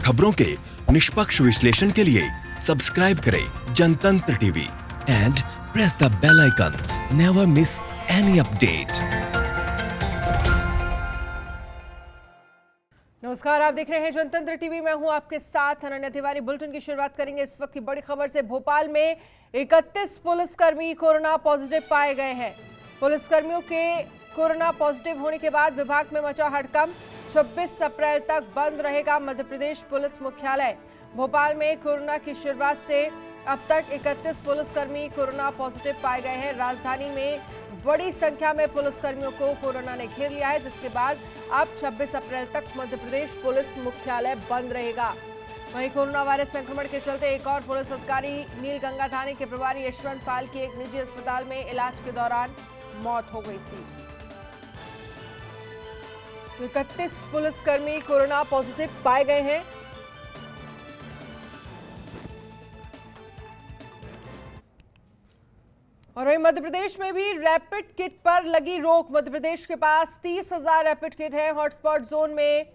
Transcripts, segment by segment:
खबरों के निष्पक्ष विश्लेषण के लिए सब्सक्राइब करें Jantantra TV and press the bell icon. Never miss any update. नमस्कार, आप देख रहे हैं जनतंत्र टीवी। मैं हूं आपके साथ अनन्या तिवारी। बुलेटिन की शुरुआत करेंगे इस वक्त की बड़ी खबर से। भोपाल में 31 पुलिसकर्मी कोरोना पॉजिटिव पाए गए हैं। पुलिसकर्मियों के कोरोना पॉजिटिव होने के बाद विभाग में मचा हड़कंप। 26 अप्रैल तक बंद रहेगा मध्य प्रदेश पुलिस मुख्यालय। भोपाल में कोरोना की शुरुआत से अब तक 31 पुलिसकर्मी कोरोना पॉजिटिव पाए गए हैं। राजधानी में बड़ी संख्या में पुलिसकर्मियों को कोरोना ने घेर लिया है, जिसके बाद अब 26 अप्रैल तक मध्य प्रदेश पुलिस मुख्यालय बंद रहेगा। वहीं कोरोना वायरस संक्रमण के चलते एक और पुलिस अधिकारी नीलगंगा थाने के प्रभारी यशवंत पाल की एक निजी अस्पताल में इलाज के दौरान मौत हो गई थी। 31 पुलिसकर्मी कोरोना पॉजिटिव पाए गए हैं। और वहीं मध्य प्रदेश में भी रैपिड किट पर लगी रोक। मध्य प्रदेश के पास 30,000 रैपिड किट है। हॉटस्पॉट जोन में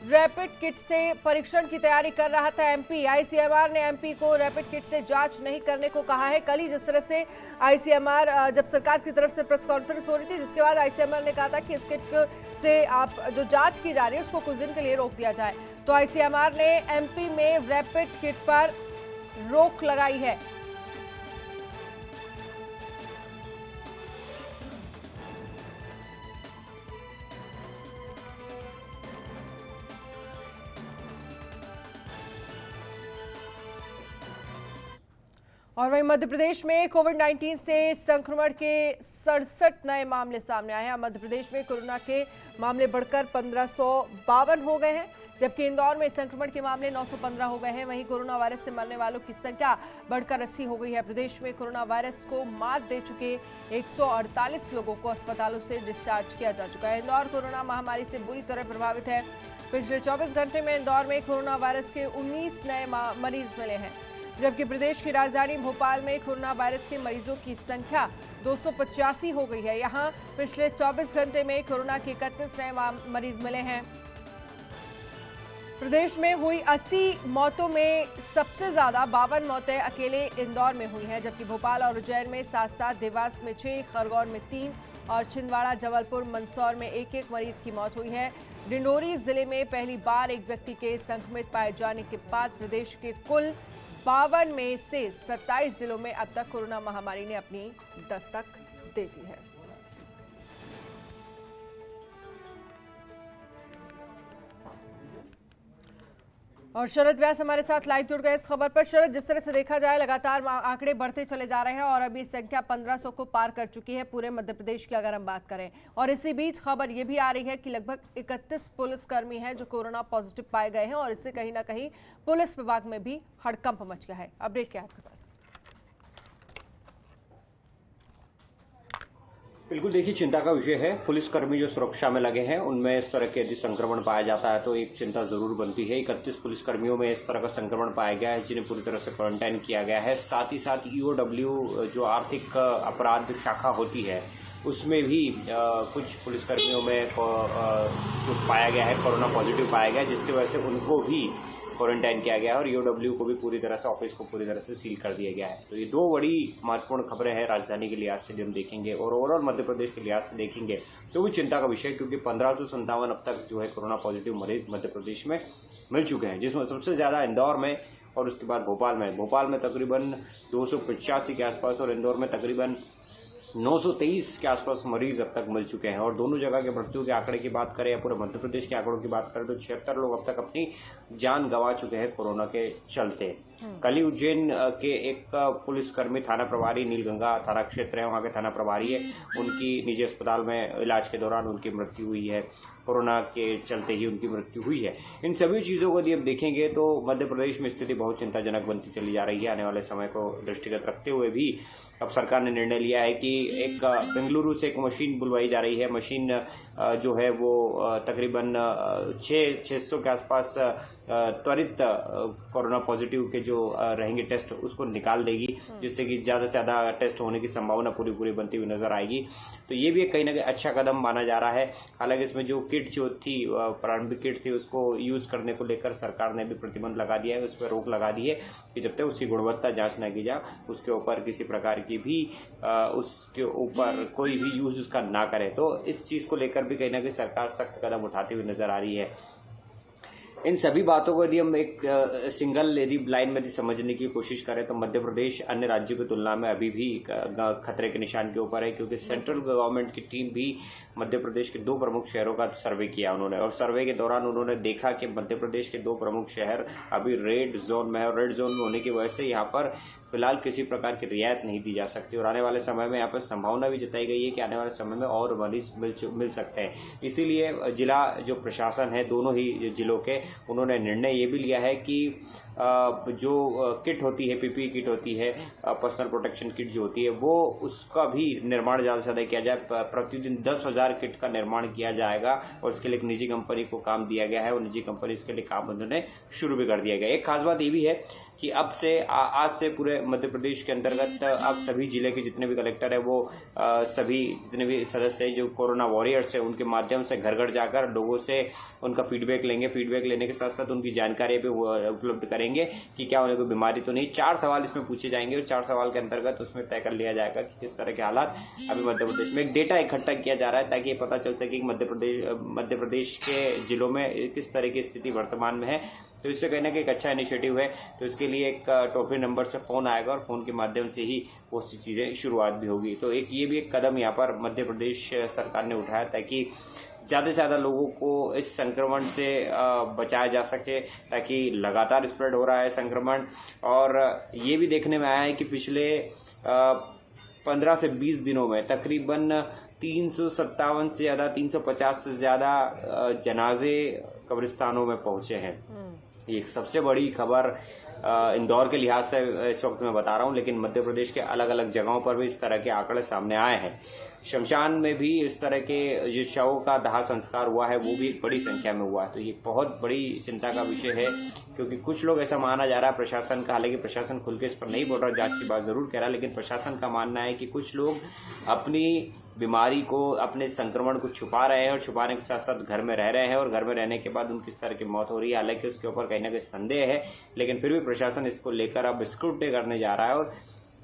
रैपिड किट से परीक्षण की तैयारी कर रहा था एमपी। आईसीएमआर ने एमपी को रैपिड किट से जांच नहीं करने को कहा है। कल ही जिस तरह से आईसीएमआर जब सरकार की तरफ से प्रेस कॉन्फ्रेंस हो रही थी, जिसके बाद आईसीएमआर ने कहा था कि इस किट से आप जो जांच की जा रही है उसको कुछ दिन के लिए रोक दिया जाए, तो आईसीएमआर ने एमपी में रैपिड किट पर रोक लगाई है। और वहीं मध्य प्रदेश में कोविड-19 से संक्रमण के 67 नए मामले सामने आए हैं। मध्य प्रदेश में कोरोना के मामले बढ़कर 1552 हो गए हैं, जबकि इंदौर में संक्रमण के मामले 915 हो गए हैं। वहीं कोरोना वायरस से मरने वालों की संख्या बढ़कर 80 हो गई है। प्रदेश में कोरोना वायरस को मात दे चुके 148 लोगों को अस्पतालों से डिस्चार्ज किया जा चुका है। इंदौर कोरोना महामारी से बुरी तरह प्रभावित है। पिछले 24 घंटे में इंदौर में कोरोना वायरस के 19 नए मरीज मिले हैं, जबकि प्रदेश की राजधानी भोपाल में कोरोना वायरस के मरीजों की संख्या 285 हो गई है। यहां पिछले 24 घंटे में कोरोना के 31 नए मरीज मिले हैं। प्रदेश में हुई 80 मौतों में सबसे ज्यादा 52 मौतें अकेले इंदौर में हुई हैं, जबकि भोपाल और उज्जैन में 7-7, देवास में 6, खरगोन में 3 और छिंदवाड़ा, जबलपुर, मंदसौर में 1-1 मरीज की मौत हुई है। डिंडोरी जिले में पहली बार एक व्यक्ति के संक्रमित पाए जाने के बाद प्रदेश के कुल 52 में से 27 जिलों में अब तक कोरोना महामारी ने अपनी दस्तक दे दी है। और शरद व्यास हमारे साथ लाइव जुड़ गए इस खबर पर। शरद, जिस तरह से देखा जाए लगातार आंकड़े बढ़ते चले जा रहे हैं और अभी संख्या 1500 को पार कर चुकी है पूरे मध्य प्रदेश की अगर हम बात करें। और इसी बीच खबर ये भी आ रही है कि लगभग 31 पुलिसकर्मी हैं जो कोरोना पॉजिटिव पाए गए हैं और इससे कहीं ना कहीं पुलिस विभाग में भी हड़कंप मच गया है। अपडेट क्या है आपके पास? बिल्कुल, देखिए, चिंता का विषय है। पुलिसकर्मी जो सुरक्षा में लगे हैं उनमें इस तरह के यदि संक्रमण पाया जाता है तो एक चिंता जरूर बनती है। 31 पुलिसकर्मियों में इस तरह का संक्रमण पाया गया है जिन्हें पूरी तरह से क्वारंटाइन किया गया है। साथ ही साथ ईओडब्ल्यू जो आर्थिक अपराध शाखा होती है उसमें भी कुछ पुलिसकर्मियों में जो पाया गया है कोरोना पॉजिटिव पाया गया है, जिसकी वजह से उनको भी क्वारंटाइन किया गया है और ईओडब्ल्यू को भी पूरी तरह से ऑफिस को पूरी तरह से सील कर दिया गया है। तो ये दो बड़ी महत्वपूर्ण खबरें हैं राजधानी के लिहाज से हम देखेंगे और ओवरऑल मध्य प्रदेश के लिहाज से देखेंगे तो भी चिंता का विषय, क्योंकि 1557 अब तक जो है कोरोना पॉजिटिव मरीज मध्य प्रदेश में मिल चुके हैं, जिसमें सबसे ज्यादा इंदौर में और उसके बाद भोपाल में तकरीबन 285 के आसपास और इंदौर में तकरीबन 923 के आसपास मरीज अब तक मिल चुके हैं। और दोनों जगह के मृत्यु के आंकड़े की बात करें या पूरे मध्य प्रदेश के आंकड़ों की बात करें तो 76 लोग अब तक अपनी जान गंवा चुके हैं कोरोना के चलते। कल ही उज्जैन के एक पुलिसकर्मी थाना प्रभारी नीलगंगा थाना क्षेत्र है, वहां के थाना प्रभारी है, उनकी निजी अस्पताल में इलाज के दौरान उनकी मृत्यु हुई है। कोरोना के चलते ही उनकी मृत्यु हुई है। इन सभी चीजों को यदि हम देखेंगे तो मध्य प्रदेश में स्थिति बहुत चिंताजनक बनती चली जा रही है। आने वाले समय को दृष्टिगत रखते हुए भी अब सरकार ने निर्णय लिया है कि एक बेंगलुरु से एक मशीन बुलवाई जा रही है। मशीन जो है वो तकरीबन 600 के आसपास त्वरित कोरोना पॉजिटिव के जो रहेंगे टेस्ट उसको निकाल देगी, जिससे कि ज्यादा से ज्यादा टेस्ट होने की संभावना पूरी बनती हुई नजर आएगी। तो ये भी एक कहीं ना कहीं अच्छा कदम माना जा रहा है। हालांकि इसमें जो किट किट जो थी, प्रारंभिक किट थी, उसको यूज़ करने को लेकर सरकार ने भी प्रतिबंध लगा दिया है, उस पर रोक लगा दी है कि जब तक उसकी गुणवत्ता जांच न की जाए उसके ऊपर किसी प्रकार की भी उसके ऊपर कोई भी यूज़ उसका ना करे। तो इस चीज़ को लेकर भी कहीं ना कहीं सरकार सख्त कदम उठाती हुई नजर आ रही है। इन सभी बातों को यदि हम एक सिंगल यदि लाइन में समझने की कोशिश करें तो मध्य प्रदेश अन्य राज्यों की तुलना में अभी भी खतरे के निशान के ऊपर है, क्योंकि सेंट्रल गवर्नमेंट की टीम भी मध्य प्रदेश के 2 प्रमुख शहरों का सर्वे किया उन्होंने, और सर्वे के दौरान उन्होंने देखा कि मध्य प्रदेश के 2 प्रमुख शहर अभी रेड जोन में है, और रेड जोन में होने की वजह से यहाँ पर फिलहाल किसी प्रकार की रियायत नहीं दी जा सकती, और आने वाले समय में यहाँ पर संभावना भी जताई गई है कि आने वाले समय में और मरीज मिल सकते हैं। इसीलिए जिला जो प्रशासन है दोनों ही जिलों के, उन्होंने निर्णय ये भी लिया है कि जो किट होती है, पीपीई किट होती है, पर्सनल प्रोटेक्शन किट जो होती है, वो उसका भी निर्माण ज़्यादा से ज़्यादा किया जाए। प्रतिदिन 10,000 किट का निर्माण किया जाएगा, और इसके लिए एक निजी कंपनी को काम दिया गया है, और निजी कंपनी इसके लिए काम उन्होंने शुरू भी कर दिया गया। एक खास बात ये भी है कि अब से आज से पूरे मध्य प्रदेश के अंतर्गत अब सभी जिले के जितने भी कलेक्टर है वो सभी जितने भी सदस्य है जो कोरोना वॉरियर्स है उनके माध्यम से घर घर जाकर लोगों से उनका फीडबैक लेंगे। फीडबैक लेने के साथ साथ उनकी जानकारी भी उपलब्ध करेंगे कि क्या उन्हें कोई बीमारी तो नहीं। 4 सवाल इसमें पूछे जाएंगे, और 4 सवाल के अंतर्गत उसमें तय कर लिया जाएगा कि किस तरह के हालात अभी मध्य प्रदेश में। एक डेटा इकट्ठा किया जा रहा है ताकि ये पता चल सके कि मध्य प्रदेश के जिलों में किस तरह की स्थिति वर्तमान में है। तो इससे कहना कि एक अच्छा इनिशिएटिव है। तो इसके लिए एक टोल फ्री नंबर से फोन आएगा, और फोन के माध्यम से ही वो चीजें शुरुआत भी होगी। तो ये भी एक कदम यहाँ पर मध्य प्रदेश सरकार ने उठाया ताकि ज्यादा से ज्यादा लोगों को इस संक्रमण से बचाया जा सके, ताकि लगातार स्प्रेड हो रहा है संक्रमण। और ये भी देखने में आया है कि पिछले 15 से 20 दिनों में तकरीबन 357 से ज्यादा 350 से ज्यादा जनाजे कब्रिस्तानों में पहुंचे हैं। ये एक सबसे बड़ी खबर इंदौर के लिहाज से इस वक्त मैं बता रहा हूं, लेकिन मध्य प्रदेश के अलग अलग जगहों पर भी इस तरह के आंकड़े सामने आए हैं। शमशान में भी इस तरह के जो शवों का दाह संस्कार हुआ है वो भी एक बड़ी संख्या में हुआ है। तो ये बहुत बड़ी चिंता का विषय है, क्योंकि कुछ लोग ऐसा माना जा रहा है प्रशासन का, हालांकि प्रशासन खुल के इस पर नहीं बोल रहा, जांच की बात जरूर कह रहा है, लेकिन प्रशासन का मानना है कि कुछ लोग अपनी बीमारी को, अपने संक्रमण को छुपा रहे हैं, और छुपाने के साथ साथ घर में रह रहे हैं, और घर में रहने के बाद उनकी इस तरह की मौत हो रही है। हालांकि उसके ऊपर कहीं ना कहीं संदेह है, लेकिन फिर भी प्रशासन इसको लेकर अब स्क्रूटनी करने जा रहा है, और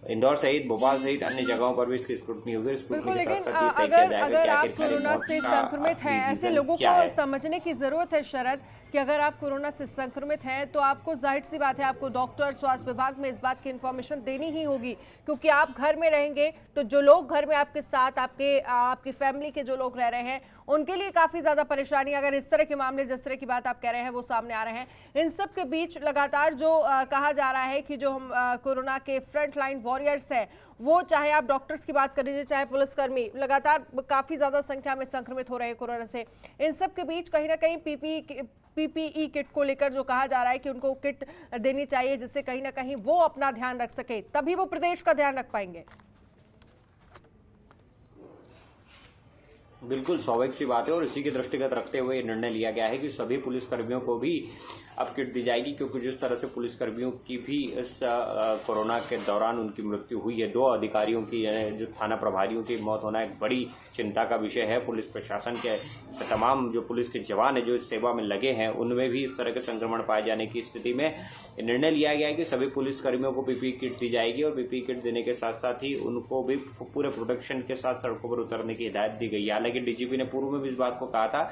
इंदौर सहित भोपाल सहित अन्य जगहों पर भी इसकी स्क्रूटनी होगी। स्क्रूटनी के साथ साथ ये तय किया जाएगा कि अगर आप आखिरकार कोरोना से संक्रमित हैं, ऐसे लोगों को समझने की जरूरत है शरद कि अगर आप कोरोना से संक्रमित हैं तो आपको जाहिर सी बात है आपको डॉक्टर, स्वास्थ्य विभाग में इस बात की इंफॉर्मेशन देनी ही होगी, क्योंकि आप घर में रहेंगे तो जो लोग घर में आपके साथ, आपकी फैमिली के जो लोग रह रहे हैं उनके लिए काफी ज्यादा परेशानी, अगर इस तरह के मामले जिस तरह की बात आप कह रहे हैं वो सामने आ रहे हैं। इन सब के बीच लगातार जो कहा जा रहा है कि जो हम कोरोना के फ्रंट लाइन वॉरियर्स हैं, वो चाहे आप डॉक्टर्स की बात कर लीजिए, चाहे पुलिसकर्मी, लगातार काफी ज्यादा संख्या में संक्रमित हो रहे हैं कोरोना से। इन सब के बीच कहीं ना कहीं पीपीई किट को लेकर जो कहा जा रहा है कि उनको किट देनी चाहिए, जिससे कहीं ना कहीं वो अपना ध्यान रख सके, तभी वो प्रदेश का ध्यान रख पाएंगे। बिल्कुल स्वाभाविक सी बात है, और इसी के दृष्टिगत रखते हुए निर्णय लिया गया है कि सभी पुलिसकर्मियों को भी अब किट दी जाएगी, क्योंकि जिस तरह से पुलिसकर्मियों की भी इस कोरोना के दौरान उनकी मृत्यु हुई है, 2 अधिकारियों की, जो थाना प्रभारियों की मौत होना एक बड़ी चिंता का विषय है। पुलिस प्रशासन के तमाम जो पुलिस के जवान है जो इस सेवा में लगे हैं, उनमें भी इस तरह के संक्रमण पाए जाने की स्थिति में निर्णय लिया गया है कि सभी पुलिसकर्मियों को पीपीई किट दी जाएगी, और पीपीई किट देने के साथ साथ ही उनको भी पूरे प्रोटेक्शन के साथ सड़कों पर उतरने की हिदायत दी गई है। हालांकि डीजीपी ने पूर्व में भी इस बात को कहा था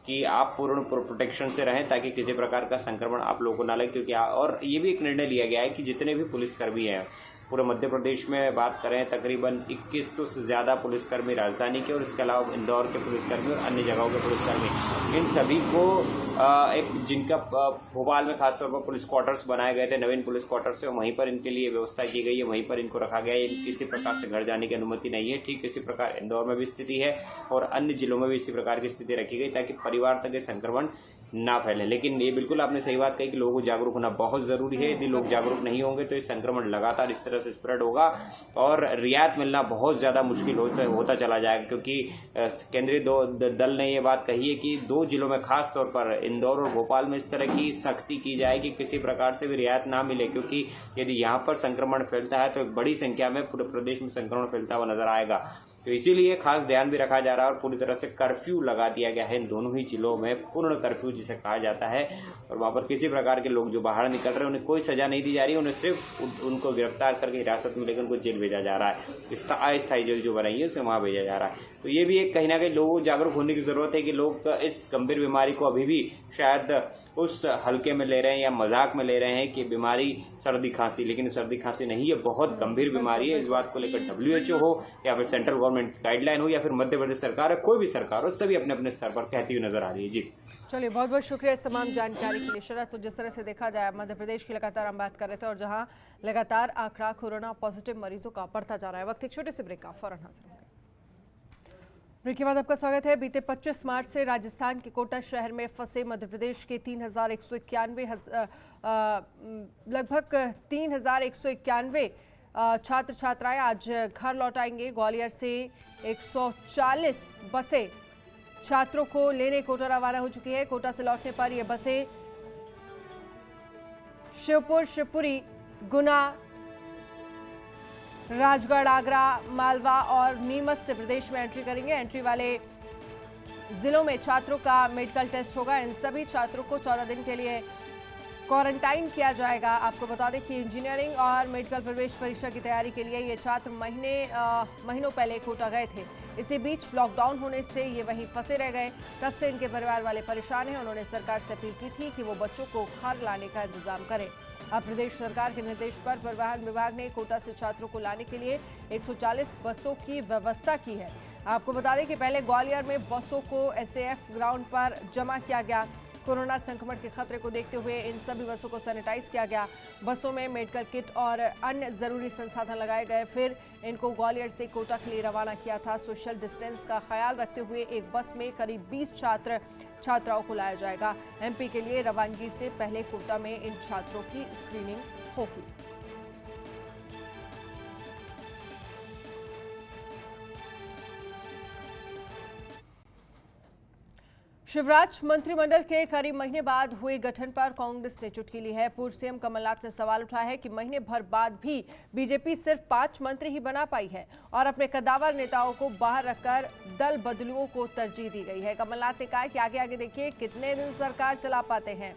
कि आप पूर्ण प्रोटेक्शन से रहें ताकि किसी प्रकार का संक्रमण आप लोगों को ना लगे, क्योंकि और ये भी एक निर्णय लिया गया है कि जितने भी पुलिसकर्मी हैं पूरे मध्य प्रदेश में बात करें, तकरीबन 2100 से ज्यादा पुलिसकर्मी राजधानी के, और इसके अलावा इंदौर के पुलिसकर्मी और अन्य जगहों के पुलिसकर्मी, इन सभी को एक जिनका भोपाल में खासतौर पर पुलिस क्वार्टर्स बनाए गए थे, नवीन पुलिस क्वार्टर्स है, वहीं पर इनके लिए व्यवस्था की गई है, वहीं पर इनको रखा गया है। किसी प्रकार से घर जाने की अनुमति नहीं है। ठीक इसी प्रकार इंदौर में भी स्थिति है, और अन्य जिलों में भी इसी प्रकार की स्थिति रखी गई ताकि परिवार तक संक्रमण ना फैले। लेकिन ये बिल्कुल आपने सही बात कही कि लोगों को जागरूक होना बहुत जरूरी है। यदि लोग जागरूक नहीं होंगे तो ये संक्रमण लगातार इस तरह से स्प्रेड होगा, और रियायत मिलना बहुत ज्यादा मुश्किल होता चला जाएगा, क्योंकि केंद्रीय दल ने ये बात कही है कि 2 जिलों में खास तौर पर इंदौर और भोपाल में इस तरह की सख्ती की जाए कि किसी प्रकार से भी रियायत ना मिले, क्योंकि यदि यहाँ पर संक्रमण फैलता है तो एक बड़ी संख्या में पूरे प्रदेश में संक्रमण फैलता हुआ नजर आएगा। तो इसीलिए खास ध्यान भी रखा जा रहा है और पूरी तरह से कर्फ्यू लगा दिया गया है इन दोनों ही जिलों में, पूर्ण कर्फ्यू जिसे कहा जाता है। और वहां पर किसी प्रकार के लोग जो बाहर निकल रहे हैं उन्हें कोई सजा नहीं दी जा रही है, उन्हें सिर्फ उनको गिरफ्तार करके हिरासत में लेकर उनको जेल भेजा जा रहा है। अस्थायी जेल जो बनाई है उसे वहां भेजा जा रहा है। तो ये भी एक कहीं ना कहीं लोगों को जागरूक होने की जरूरत है कि लोग इस गंभीर बीमारी को अभी भी शायद उस हल्के में ले रहे हैं या मजाक में ले रहे हैं कि बीमारी सर्दी खांसी, लेकिन सर्दी खांसी नहीं, ये बहुत गंभीर बीमारी है। इस बात को लेकर WHO हो या फिर सेंट्रल गवर्नमेंट गाइडलाइन हो या फिर मध्य प्रदेश सरकार है, कोई भी सरकार हो, सभी अपने अपने स्तर पर कहती हुई नजर आ रही है। जी चलिए, बहुत बहुत शुक्रिया इस तमाम जानकारी के लिए। शरद, तो जिस तरह से देखा जाए मध्य प्रदेश की लगातार हम बात कर रहे थे और जहां लगातार आंकड़ा कोरोना पॉजिटिव मरीजों का बढ़ता जा रहा है। वक्त एक छोटे से ब्रेक का, फौरन हाजिर होंगे। ब्रेक के बाद आपका स्वागत है। बीते 25 मार्च से राजस्थान के कोटा शहर में फंसे मध्य प्रदेश के लगभग 3,191 छात्र छात्राएं आज घर लौट आएंगे। ग्वालियर से 140 बसें छात्रों को लेने कोटा रवाना हो चुकी है। कोटा से लौटने पर ये बसें शिवपुर, शिवपुरी, गुना, राजगढ़, आगरा, मालवा और नीमच से प्रदेश में एंट्री करेंगे। एंट्री वाले जिलों में छात्रों का मेडिकल टेस्ट होगा। इन सभी छात्रों को 14 दिन के लिए क्वारंटाइन किया जाएगा। आपको बता दें कि इंजीनियरिंग और मेडिकल प्रवेश परीक्षा की तैयारी के लिए ये छात्र महीनों पहले कोटा गए थे। इसी बीच लॉकडाउन होने से ये वहीं फंसे रह गए। तब से इनके परिवार वाले परेशान हैं। उन्होंने सरकार से अपील की थी कि वो बच्चों को घर लाने का इंतजाम करें। अब प्रदेश सरकार के निर्देश पर परिवहन विभाग ने कोटा से छात्रों को लाने के लिए 140 बसों की व्यवस्था की है। आपको बता दें कि पहले ग्वालियर में बसों को SAF ग्राउंड पर जमा किया गया। कोरोना संक्रमण के खतरे को देखते हुए इन सभी बसों को सैनिटाइज किया गया। बसों में मेडिकल किट और अन्य जरूरी संसाधन लगाए गए। फिर इनको ग्वालियर से कोटा के लिए रवाना किया था। सोशल डिस्टेंस का ख्याल रखते हुए एक बस में करीब 20 छात्र छात्राओं को लाया जाएगा। MP के लिए रवानगी से पहले कोटा में इन छात्रों की स्क्रीनिंग होगी। शिवराज मंत्रिमंडल के करीब महीने बाद हुए गठन पर कांग्रेस ने चुटकी ली है। पूर्व CM कमलनाथ ने सवाल उठाया है कि महीने भर बाद भी बीजेपी सिर्फ 5 मंत्री ही बना पाई है और अपने कद्दावर नेताओं को बाहर रखकर दल बदलुओं को तरजीह दी गई है। कमलनाथ ने कहा कि आगे आगे देखिए कितने दिन सरकार चला पाते हैं।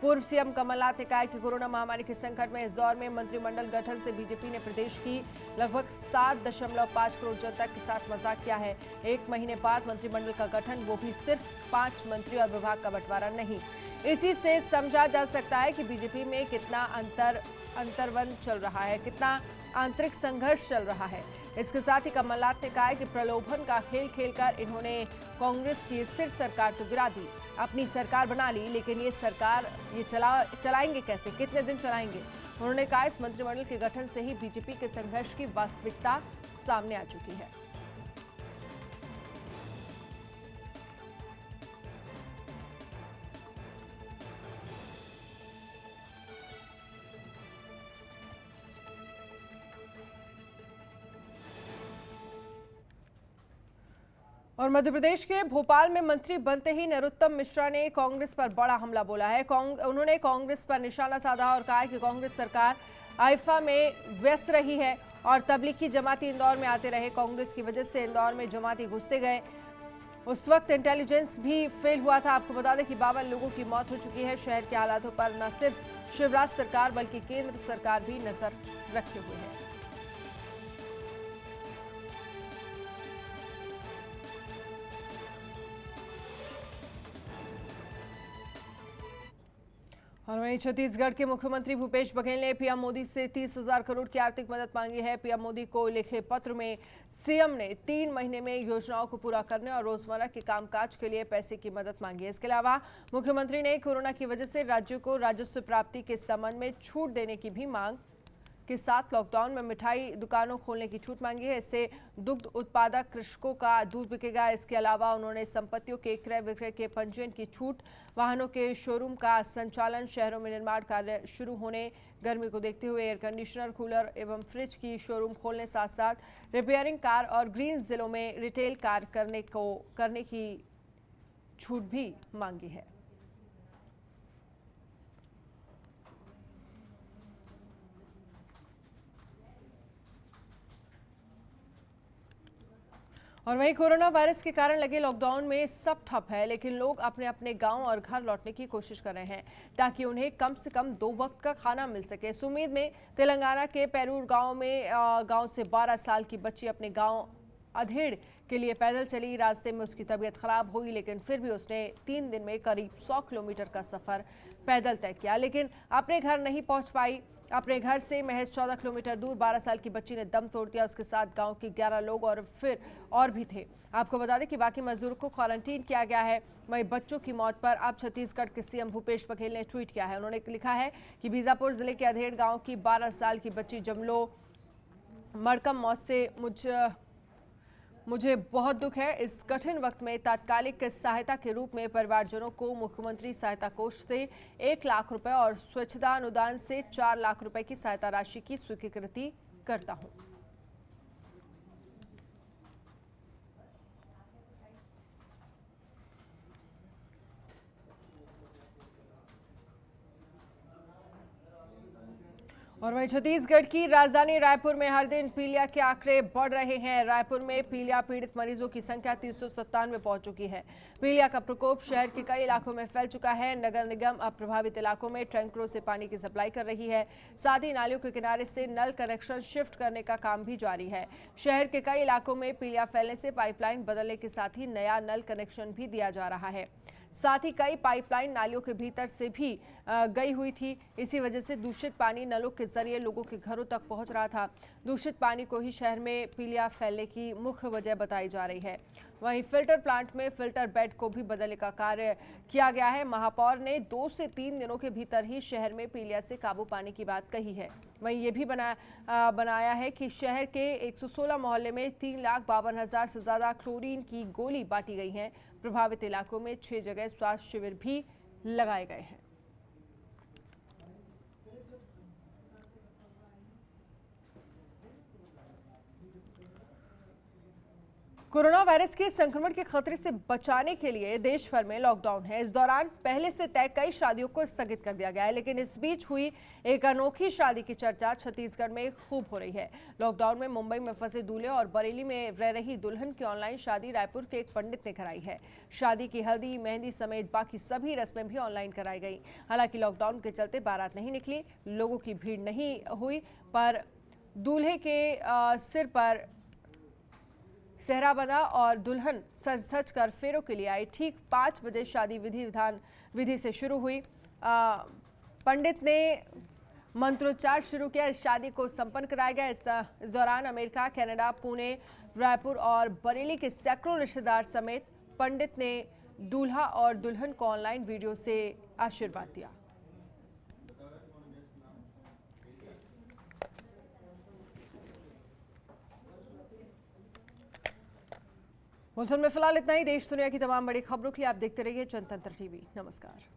पूर्व CM कमलनाथ ने कहा कि कोरोना महामारी के संकट में इस दौर में मंत्रिमंडल गठन से बीजेपी ने प्रदेश की लगभग 7.5 करोड़ जनता के साथ मजाक किया है। एक महीने बाद मंत्रिमंडल का गठन, वो भी सिर्फ 5 मंत्री और विभाग का बंटवारा नहीं। इसी से समझा जा सकता है कि बीजेपी में कितना अंतर्वंद चल रहा है, कितना आंतरिक संघर्ष चल रहा है। इसके साथ ही कमलनाथ ने कहा है कि प्रलोभन का खेल खेलकर इन्होंने कांग्रेस की स्थिर सरकार तो गिरा दी, अपनी सरकार बना ली, लेकिन ये सरकार चलाएंगे कैसे, कितने दिन चलाएंगे। उन्होंने कहा इस मंत्रिमंडल के गठन से ही बीजेपी के संघर्ष की वास्तविकता सामने आ चुकी है। और मध्य प्रदेश के भोपाल में मंत्री बनते ही नरोत्तम मिश्रा ने कांग्रेस पर बड़ा हमला बोला है। उन्होंने कांग्रेस पर निशाना साधा और कहा कि कांग्रेस सरकार आइफा में व्यस्त रही है और तबलीगी जमाती इंदौर में आते रहे। कांग्रेस की वजह से इंदौर में जमाती घुसते गए। उस वक्त इंटेलिजेंस भी फेल हुआ था। आपको बता दें कि 52 लोगों की मौत हो चुकी है। शहर के हालातों पर न सिर्फ शिवराज सरकार बल्कि केंद्र सरकार भी नजर रखे हुए है। और वहीं छत्तीसगढ़ के मुख्यमंत्री भूपेश बघेल ने पीएम मोदी से 30,000 करोड़ की आर्थिक मदद मांगी है। पीएम मोदी को लिखे पत्र में सीएम ने 3 महीने में योजनाओं को पूरा करने और रोजमर्रा के कामकाज के लिए पैसे की मदद मांगी है। इसके अलावा मुख्यमंत्री ने कोरोना की वजह से राज्यों को राजस्व प्राप्ति के संबंध में छूट देने की भी मांग के साथ लॉकडाउन में मिठाई दुकानों खोलने की छूट मांगी है। इससे दुग्ध उत्पादक कृषकों का दूध बिकेगा। इसके अलावा उन्होंने संपत्तियों के क्रय विक्रय के पंजीयन की छूट, वाहनों के शोरूम का संचालन, शहरों में निर्माण कार्य शुरू होने, गर्मी को देखते हुए एयर कंडीशनर, कूलर एवं फ्रिज की शोरूम खोलने, साथ साथ रिपेयरिंग कार और ग्रीन जिलों में रिटेल कार करने की छूट भी मांगी है। और वहीं कोरोना वायरस के कारण लगे लॉकडाउन में सब ठप है, लेकिन लोग अपने अपने गांव और घर लौटने की कोशिश कर रहे हैं ताकि उन्हें कम से कम 2 वक्त का खाना मिल सके। इस उम्मीद में तेलंगाना के पेरूर गांव में गांव से 12 साल की बच्ची अपने गांव अधेड़ के लिए पैदल चली। रास्ते में उसकी तबीयत खराब हुई, लेकिन फिर भी उसने 3 दिन में करीब 100 किलोमीटर का सफर पैदल तय किया, लेकिन अपने घर नहीं पहुंच पाई। अपने घर से महज 14 किलोमीटर दूर 12 साल की बच्ची ने दम तोड़ दिया। उसके साथ गांव के 11 लोग और भी थे। आपको बता दें कि बाकी मजदूरों को क्वारंटीन किया गया है। वहीं बच्चों की मौत पर अब छत्तीसगढ़ के सीएम भूपेश बघेल ने ट्वीट किया है। उन्होंने लिखा है कि बीजापुर जिले के अधेड़ गांव की 12 साल की बच्ची जमलो मरकम मौत से मुझे बहुत दुख है। इस कठिन वक्त में तात्कालिक सहायता के रूप में परिवारजनों को मुख्यमंत्री सहायता कोष से 1 लाख रुपए और स्वच्छता अनुदान से 4 लाख रुपए की सहायता राशि की स्वीकृति करता हूं। और वहीं छत्तीसगढ़ की राजधानी रायपुर में हर दिन पीलिया के आंकड़े बढ़ रहे हैं। रायपुर में पीलिया पीड़ित मरीजों की संख्या 397 पहुंच चुकी है। पीलिया का प्रकोप शहर के कई इलाकों में फैल चुका है। नगर निगम अब प्रभावित इलाकों में टैंकरों से पानी की सप्लाई कर रही है। साथ ही नालियों के किनारे से नल कनेक्शन शिफ्ट करने का काम भी जारी है। शहर के कई इलाकों में पीलिया फैलने से पाइपलाइन बदलने के साथ ही नया नल कनेक्शन भी दिया जा रहा है। साथ ही कई पाइपलाइन नालियों के भीतर से भी गई हुई थी। इसी वजह से दूषित पानी नलों के जरिए लोगों के घरों तक पहुंच रहा था। दूषित पानी को ही शहर में पीलिया फैलने की मुख्य वजह बताई जा रही है। वहीं फिल्टर प्लांट में फिल्टर बेड को भी बदलने का कार्य किया गया है। महापौर ने 2 से 3 दिनों के भीतर ही शहर में पीलिया से काबू पाने की बात कही है। वहीं ये भी बनाया है कि शहर के 116 मोहल्ले में 3,52,000 से ज्यादा क्लोरीन की गोली बांटी गई है। प्रभावित इलाकों में 6 जगह स्वास्थ्य शिविर भी लगाए गए हैं। कोरोना वायरस के संक्रमण के खतरे से बचाने के लिए देश भर में लॉकडाउन है। इस दौरान पहले से तय कई शादियों को स्थगित कर दिया गया है, लेकिन इस बीच हुई एक अनोखी शादी की चर्चा छत्तीसगढ़ में खूब हो रही है। लॉकडाउन में मुंबई में फंसे दूल्हे और बरेली में रह रही दुल्हन की ऑनलाइन शादी रायपुर के एक पंडित ने कराई है। शादी की हल्दी, मेहंदी समेत बाकी सभी रस्में भी ऑनलाइन कराई गई। हालांकि लॉकडाउन के चलते बारात नहीं निकली, लोगों की भीड़ नहीं हुई, पर दूल्हे के सिर पर सेहरा बंधा और दुल्हन सज धज कर फेरों के लिए आई। ठीक 5 बजे शादी विधि से शुरू हुई। पंडित ने मंत्रोच्चार शुरू किया। इस शादी को संपन्न कराया गया। इस दौरान अमेरिका, कनाडा, पुणे, रायपुर और बरेली के सैकड़ों रिश्तेदार समेत पंडित ने दूल्हा और दुल्हन को ऑनलाइन वीडियो से आशीर्वाद दिया। बुलेटिन में फिलहाल इतना ही। देश दुनिया की तमाम बड़ी खबरों के लिए आप देखते रहिए जनतंत्र टीवी। नमस्कार।